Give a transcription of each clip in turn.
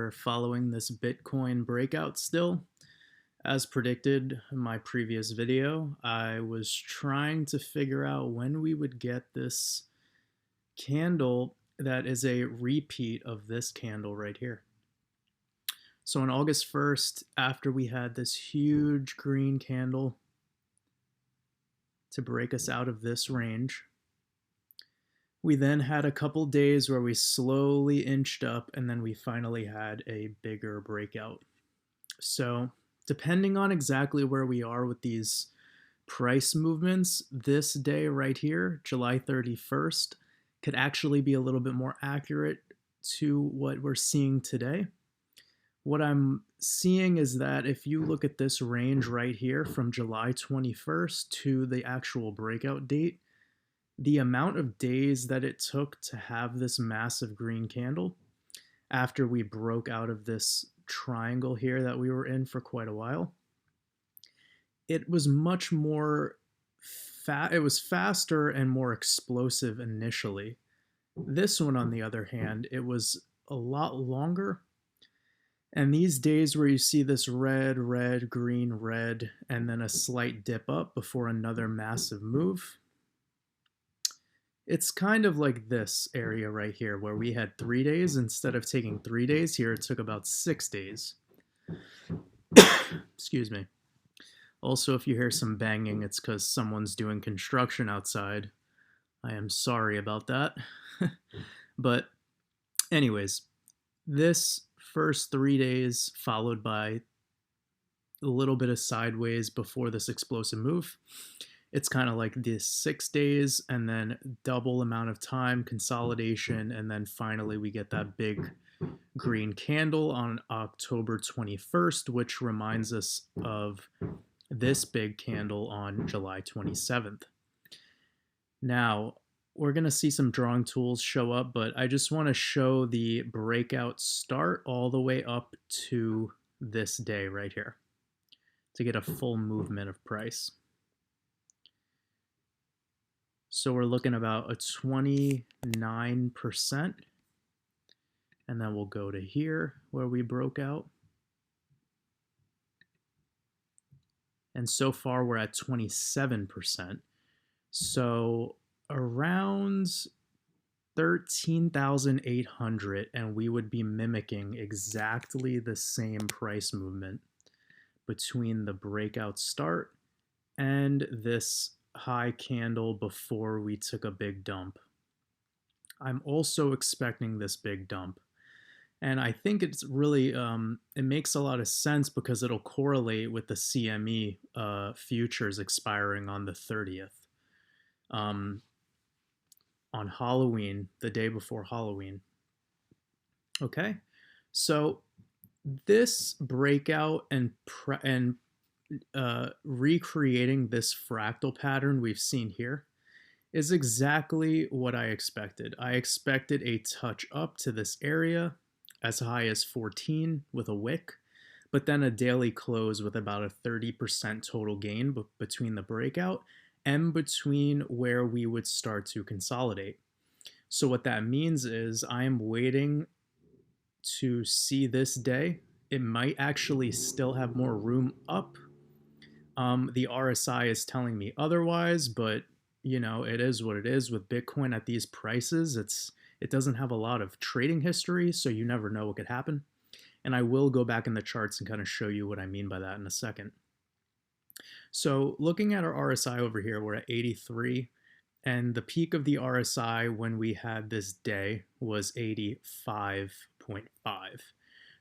we're following this Bitcoin breakout still. As predicted in my previous video, I was trying to figure out when we would get this candle that is a repeat of this candle right here. So on August 1st, after we had this huge green candle to break us out of this range, we then had a couple days where we slowly inched up, and then we finally had a bigger breakout. So depending on exactly where we are with these price movements, this day right here, July 31st, could actually be a little bit more accurate to what we're seeing today. What I'm seeing is that if you look at this range right here from July 21st to the actual breakout date, the amount of days that it took to have this massive green candle after we broke out of this triangle here that we were in for quite a while, it was much more it was faster and more explosive initially. This one, on the other hand, it was a lot longer. And these days where you see this red, red, green, red, and then a slight dip up before another massive move, it's kind of like this area right here where we had 3 days. Instead of taking 3 days here, it took about 6 days. Excuse me. Also, if you hear some banging, it's because someone's doing construction outside. I am sorry about that. But anyways, this first 3 days followed by a little bit of sideways before this explosive move. It's kind of like this 6 days and then double amount of time, consolidation, and then finally we get that big green candle on October 21st, which reminds us of this big candle on July 27th. Now, we're going to see some drawing tools show up, but I just want to show the breakout start all the way up to this day right here to get a full movement of price. So we're looking about a 29%. And then we'll go to here where we broke out. And so far we're at 27%. So around 13,800, and we would be mimicking exactly the same price movement between the breakout start and this high candle before we took a big dump. I'm also expecting this big dump. And I think it's really, it makes a lot of sense because it'll correlate with the CME futures expiring on the 30th. On Halloween, the day before Halloween. Okay, so this breakout and recreating this fractal pattern we've seen here is exactly what I expected. I expected a touch up to this area as high as 14 with a wick, but then a daily close with about a 30% total gain between the breakout and between where we would start to consolidate. So what that means is I am waiting to see this day. It might actually still have more room up. The RSI is telling me otherwise, but you know, it is what it is with Bitcoin at these prices. It doesn't have a lot of trading history, so you never know what could happen. And I will go back in the charts and kind of show you what I mean by that in a second. So looking at our RSI over here, we're at 83, and the peak of the RSI when we had this day was 85.5.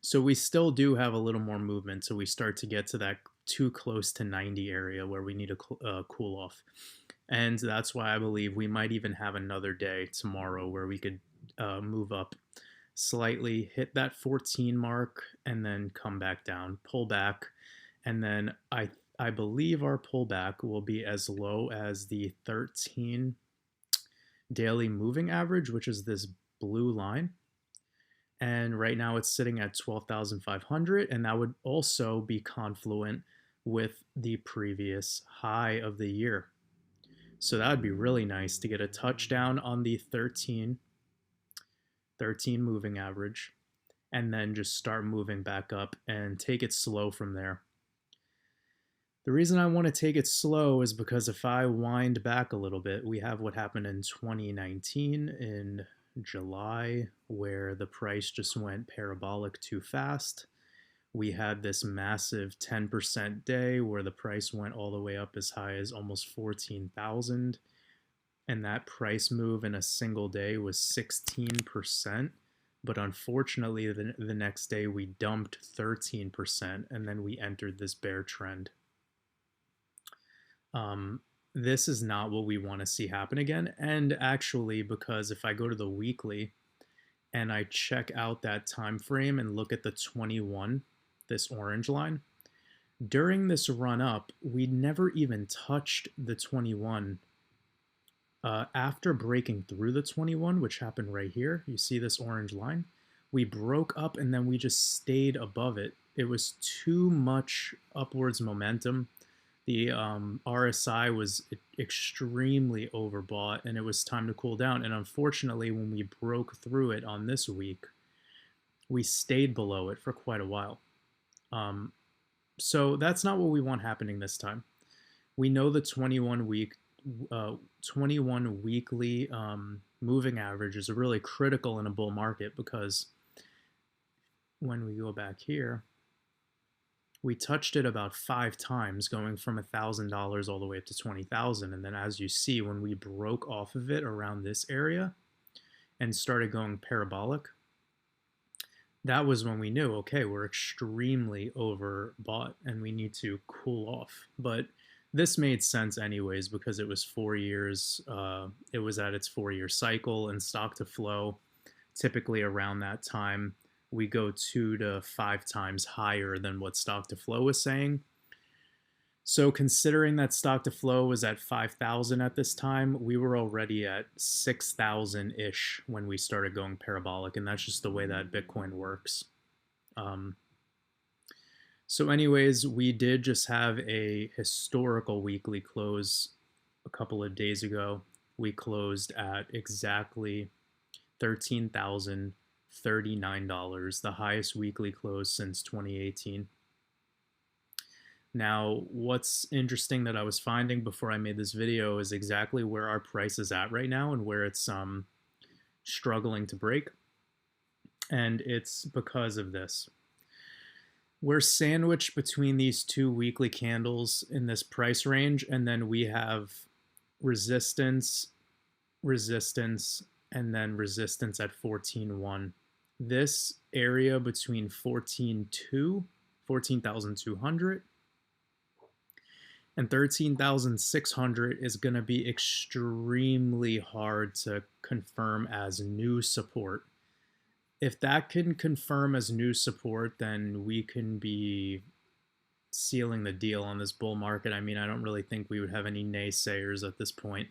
So we still do have a little more movement, so we start to get to that too close to 90 area where we need a cool off. And that's why I believe we might even have another day tomorrow where we could move up slightly, hit that 14 mark, and then come back down, pull back, and then I believe our pullback will be as low as the 13 daily moving average, which is this blue line. And right now it's sitting at 12,500, and that would also be confluent with the previous high of the year. So that would be really nice to get a touchdown on the 13 moving average and then just start moving back up and take it slow from there. The reason I want to take it slow is because if I wind back a little bit, we have what happened in 2019 in July, where the price just went parabolic too fast. We had this massive 10% day where the price went all the way up as high as almost 14,000. And that price move in a single day was 16%. But unfortunately, the next day we dumped 13%, and then we entered this bear trend. This is not what we want to see happen again. And actually, because if I go to the weekly and I check out that time frame and look at the 21, this orange line, during this run up, we never even touched the 21. After breaking through the 21, which happened right here, you see this orange line, we broke up and then we just stayed above it. It was too much upwards momentum. The RSI was extremely overbought and it was time to cool down. And unfortunately, when we broke through it on this week, we stayed below it for quite a while. So that's not what we want happening this time. We know the 21 weekly moving average is really critical in a bull market, because when we go back here, we touched it about 5 times, going from $1,000 all the way up to 20,000. And then as you see, when we broke off of it around this area and started going parabolic, that was when we knew, okay, we're extremely overbought and we need to cool off. But this made sense anyways, because it was 4 years. It was at its 4-year cycle, and stock to flow, typically around that time, we go 2 to 5 times higher than what stock to flow was saying. So considering that stock to flow was at 5,000 at this time, we were already at 6,000-ish when we started going parabolic, and that's just the way that Bitcoin works. So anyways, we did just have a historical weekly close a couple of days ago. We closed at exactly $13,039, the highest weekly close since 2018. Now, what's interesting that I was finding before I made this video is exactly where our price is at right now and where it's struggling to break. And it's because of this. We're sandwiched between these 2 weekly candles in this price range, and then we have resistance, resistance, and then resistance at 14.1. This area between 14,200 and 13,600 is going to be extremely hard to confirm as new support. If that can confirm as new support, then we can be sealing the deal on this bull market. I mean, I don't really think we would have any naysayers at this point,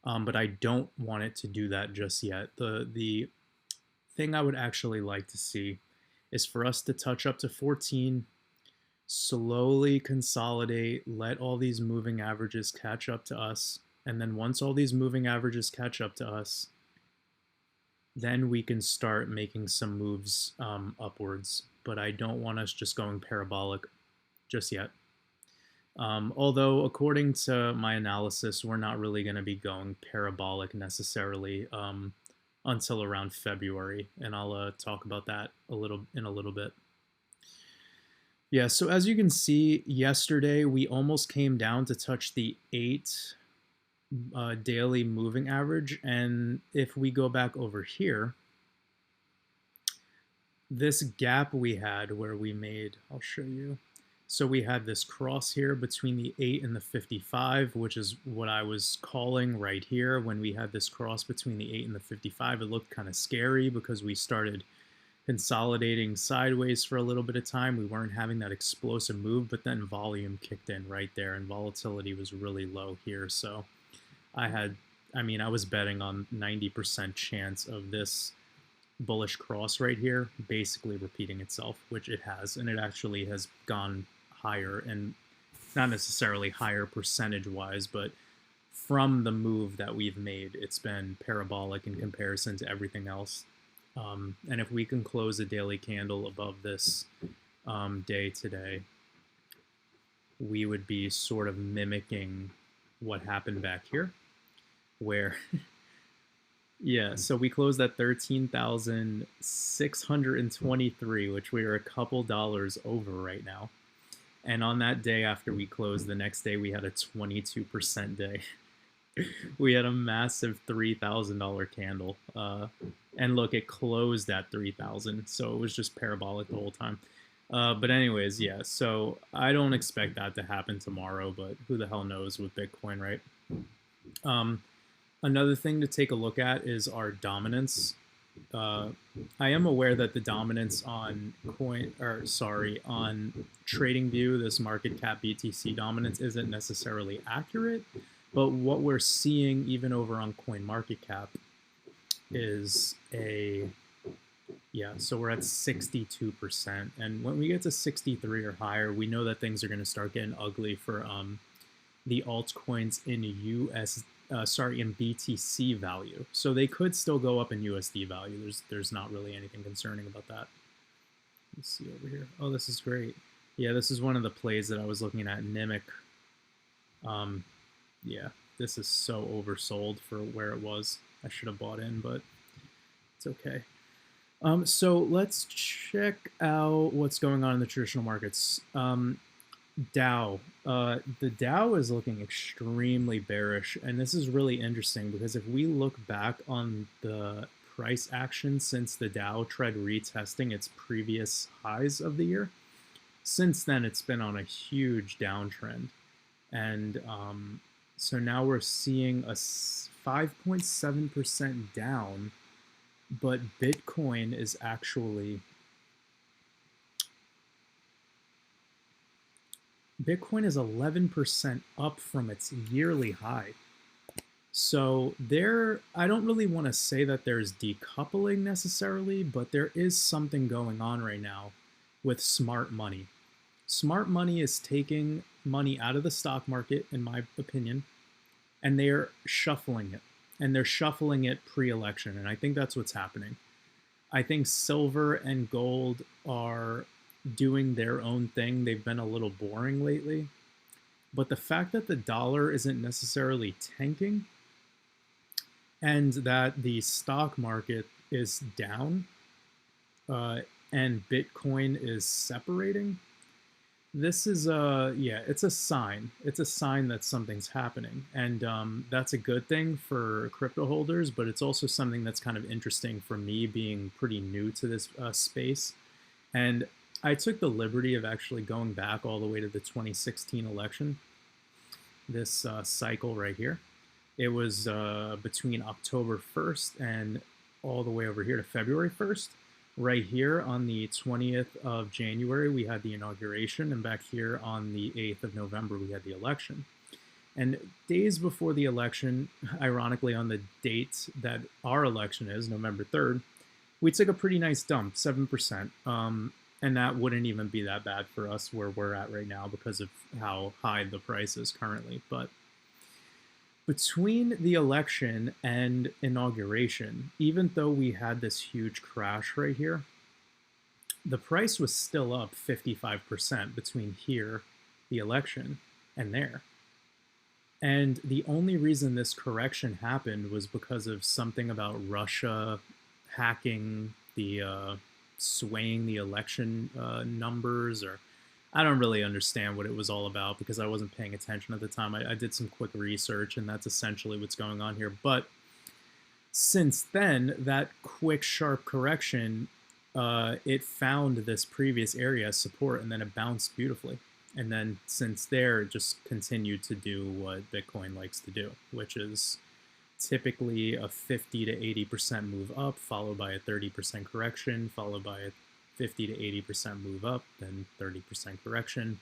but I don't want it to do that just yet. The thing I would actually like to see is for us to touch up to 14, slowly consolidate, let all these moving averages catch up to us, and then once all these moving averages catch up to us, then we can start making some moves upwards. But I don't want us just going parabolic just yet. Although according to my analysis, we're not really going to be going parabolic necessarily until around February, and I'll talk about that in a little bit. Yeah, so as you can see, yesterday we almost came down to touch the 8 daily moving average, and if we go back over here, this gap we had where we made, I'll show you. So we had this cross here between the 8 and the 55, which is what I was calling right here. When we had this cross between the 8 and the 55, it looked kind of scary because we started consolidating sideways for a little bit of time. We weren't having that explosive move, but then volume kicked in right there and volatility was really low here. So I was betting on 90% chance of this bullish cross right here basically repeating itself, which it has, and it actually has gone higher, and not necessarily higher percentage wise, but from the move that we've made, it's been parabolic in comparison to everything else. And if we can close a daily candle above this day today, we would be sort of mimicking what happened back here, where yeah, so we closed at 13,623, which we are a couple dollars over right now. And on that day after we closed, the next day we had a 22% day. We had a massive $3,000 candle. And look, it closed at 3,000, so it was just parabolic the whole time. But anyways, yeah, so I don't expect that to happen tomorrow, but who the hell knows with Bitcoin, right? Another thing to take a look at is our dominance. I am aware that the dominance on on TradingView, this market cap BTC dominance isn't necessarily accurate, but what we're seeing even over on CoinMarketCap is so we're at 62%, and when we get to 63 or higher, we know that things are going to start getting ugly for the altcoins in in BTC value. So they could still go up in USD value. There's not really anything concerning about that. Let's see over here. Oh, this is great. Yeah, this is one of the plays that I was looking at, Nimic. Yeah, this is so oversold for where it was. I should have bought in, but it's okay. So let's check out what's going on in the traditional markets. Dow. The Dow is looking extremely bearish, and this is really interesting because if we look back on the price action since the Dow tried retesting its previous highs of the year, since then it's been on a huge downtrend. And so now we're seeing a 5.7% down, but Bitcoin is actually Bitcoin is 11% up from its yearly high. So I don't really want to say that there's decoupling necessarily, but there is something going on right now with smart money. Smart money is taking money out of the stock market, in my opinion, and they're shuffling it. And they're shuffling it pre-election, and I think that's what's happening. I think silver and gold are doing their own thing. They've been a little boring lately. But the fact that the dollar isn't necessarily tanking and that the stock market is down and Bitcoin is separating, this is it's a sign. It's a sign that something's happening, and that's a good thing for crypto holders, but it's also something that's kind of interesting for me being pretty new to this space. And I took the liberty of actually going back all the way to the 2016 election, this cycle right here. It was between October 1st and all the way over here to February 1st. Right here on the 20th of January, we had the inauguration, and back here on the 8th of November, we had the election. And days before the election, ironically on the date that our election is, November 3rd, we took a pretty nice dump, 7%. And that wouldn't even be that bad for us where we're at right now because of how high the price is currently. But between the election and inauguration, even though we had this huge crash right here, the price was still up 55% between here, the election, and there. And the only reason this correction happened was because of something about Russia hacking the swaying the election numbers, or I don't really understand what it was all about because I wasn't paying attention at the time. I did some quick research, and that's essentially what's going on here. But since then, that quick, sharp correction, it found this previous area support, and then it bounced beautifully. And then since there, it just continued to do what Bitcoin likes to do, which is typically a 50 to 80% move up, followed by a 30% correction, followed by a 50 to 80% move up, then 30% correction.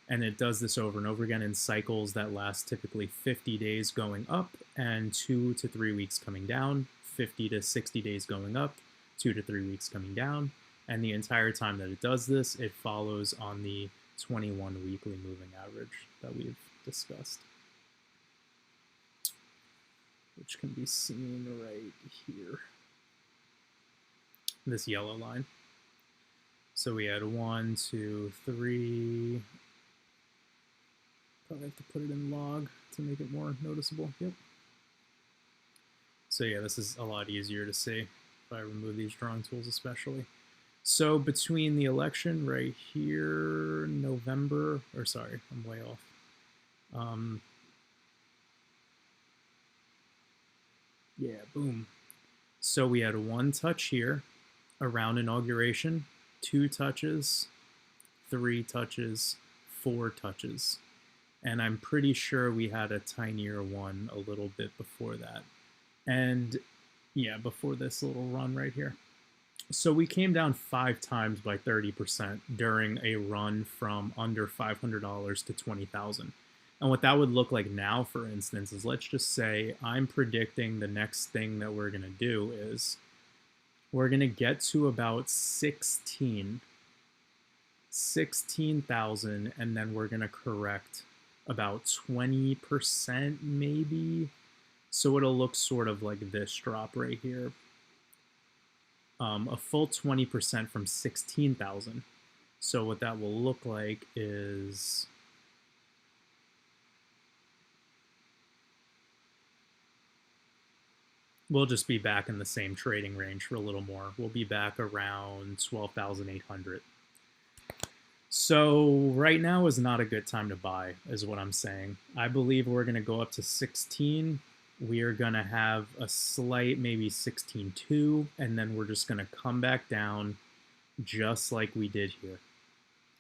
And it does this over and over again in cycles that last typically 50 days going up and 2 to 3 weeks coming down, 50 to 60 days going up, 2 to 3 weeks coming down. And the entire time that it does this, it follows on the 21 weekly moving average that we've discussed, which can be seen right here. this yellow line. So we had 1, 2, 3. Probably have to put it in log to make it more noticeable. Yep. So yeah, this is a lot easier to see if I remove these drawing tools especially. So between the election right here, November, or sorry, I'm way off. Yeah, boom. So we had 1 touch here around inauguration, 2 touches, 3 touches, 4 touches. And I'm pretty sure we had a tinier one a little bit before that. And yeah, before this little run right here. So we came down 5 times by 30% during a run from under $500 to 20,000. And what that would look like now, for instance, is let's just say I'm predicting the next thing that we're going to do is we're going to get to about 16,000, and then we're going to correct about 20% maybe. So it'll look sort of like this drop right here. A full 20% from 16,000. So what that will look like is we'll just be back in the same trading range for a little more. We'll be back around 12,800. So right now is not a good time to buy, is what I'm saying. I believe we're going to go up to 16. We are going to have a slight maybe 16.2, and then we're just going to come back down just like we did here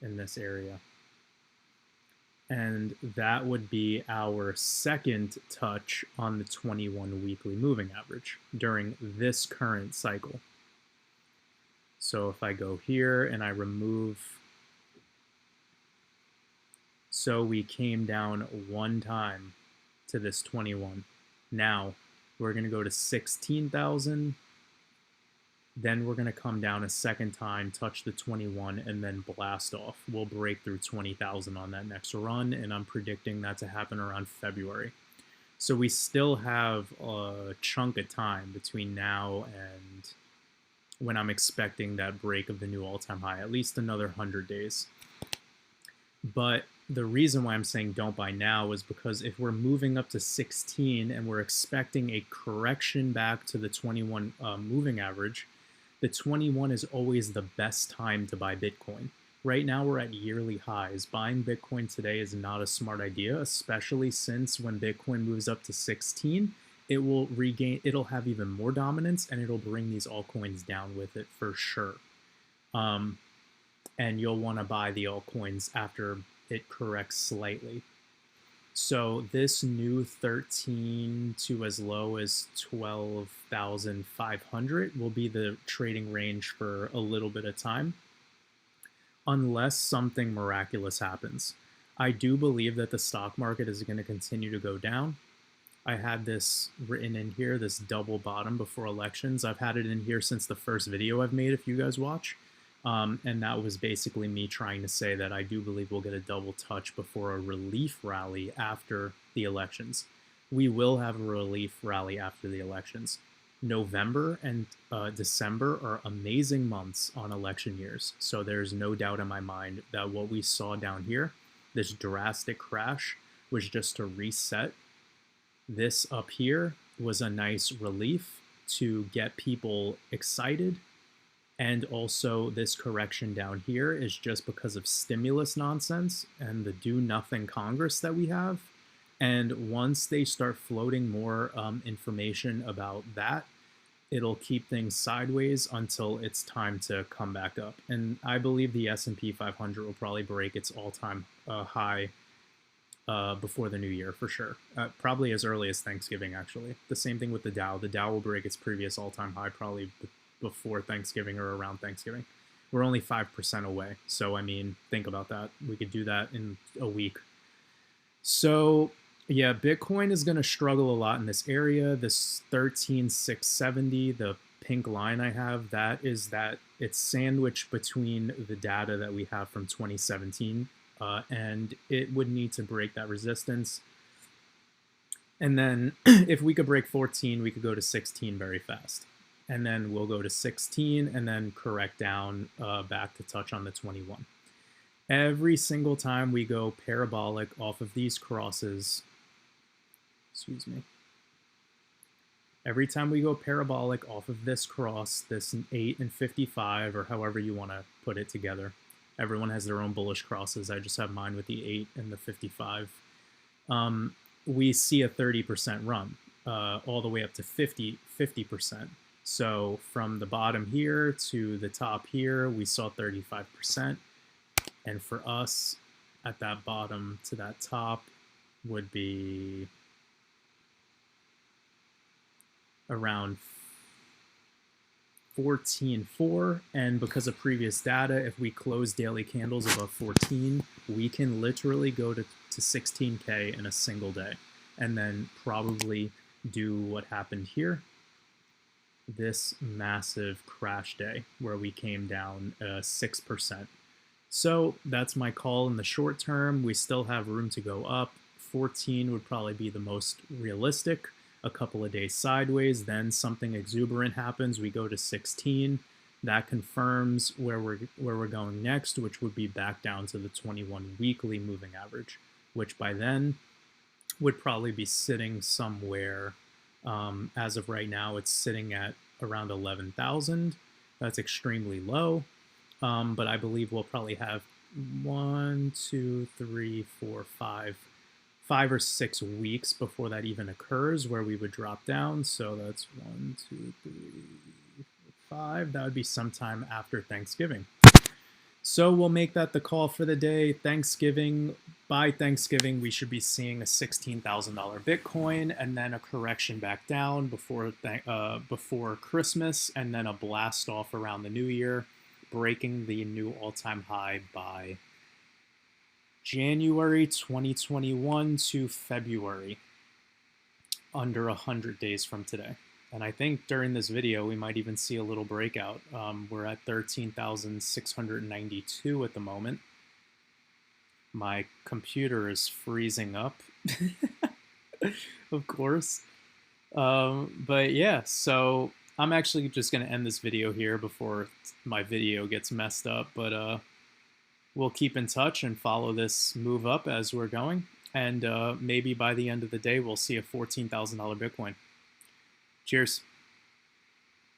in this area. And that would be our second touch on the 21 weekly moving average during this current cycle. So if I go here and I remove, so we came down 1 time to this 21. Now we're going to go to 16,000. Then we're going to come down a second time, touch the 21, and then blast off. We'll break through 20,000 on that next run, and I'm predicting that to happen around February. So we still have a chunk of time between now and when I'm expecting that break of the new all-time high, at least another 100 days. But the reason why I'm saying don't buy now is because if we're moving up to 16 and we're expecting a correction back to the 21 moving average, the 21 is always the best time to buy Bitcoin. Right now we're at yearly highs. Buying Bitcoin today is not a smart idea, especially since when Bitcoin moves up to 16, it'll have even more dominance, and it'll bring these altcoins down with it for sure. And you'll want to buy the altcoins after it corrects slightly. So this new 13 to as low as 12,500 will be the trading range for a little bit of time, unless something miraculous happens. I do believe that the stock market is going to continue to go down. I had this written in here, this double bottom before elections. I've had it in here since the first video I've made, if you guys watch. And that was basically me trying to say that I do believe we'll get a double touch before a relief rally after the elections. We will have a relief rally after the elections. November and December are amazing months on election years. So there's no doubt in my mind that what we saw down here, this drastic crash, was just to reset. This up here was a nice relief to get people excited. And also this correction down here is just because of stimulus nonsense and the do-nothing Congress that we have. And once they start floating more information about that, it'll keep things sideways until it's time to come back up. And I believe the S&P 500 will probably break its all-time high before the new year for sure. Probably as early as Thanksgiving, actually. The same thing with the Dow. The Dow will break its previous all-time high probably before Thanksgiving or around Thanksgiving. We're only 5% away. So, I mean, think about that. We could do that in a week. So, yeah, Bitcoin is going to struggle a lot in this area. This 13,670, the pink line I have, it's sandwiched between the data that we have from 2017, and it would need to break that resistance. And then if we could break 14, we could go to 16 very fast. and then we'll go to 16 and then correct down back to touch on the 21. Every single time we go parabolic off of these crosses, excuse me, every time we go parabolic off of this cross, this 8 and 55, or however you want to put it together, everyone has their own bullish crosses. I just have mine with the 8 and the 55. We see a 30% run, all the way up to 50%. So from the bottom here to the top here, we saw 35%. And for us, at that bottom to that top would be around 14.4. And because of previous data, if we close daily candles above 14, we can literally go to 16K in a single day, and then probably do what happened here, this massive crash day where we came down 6%. So that's my call in the short term. We still have room to go up. 14 would probably be the most realistic. A couple of days sideways, then something exuberant happens. We go to 16. That confirms where we're going next, which would be back down to the 21 weekly moving average, which by then would probably be sitting somewhere. As of right now, it's sitting at around 11,000. That's extremely low. But I believe we'll probably have 5 or 6 weeks before that even occurs where we would drop down. So that's 1, 2, 3, 4, 5. That would be sometime after Thanksgiving. So we'll make that the call for the day. Thanksgiving. By Thanksgiving, we should be seeing a $16,000 Bitcoin, and then a correction back down before Christmas, and then a blast off around the new year, breaking the new all-time high by January 2021 to February, under 100 days from today. And I think during this video, we might even see a little breakout. We're at 13,692 at the moment. My computer is freezing up, of course. But yeah, so I'm actually just going to end this video here before my video gets messed up. But we'll keep in touch and follow this move up as we're going. And maybe by the end of the day, we'll see a $14,000 Bitcoin. Cheers.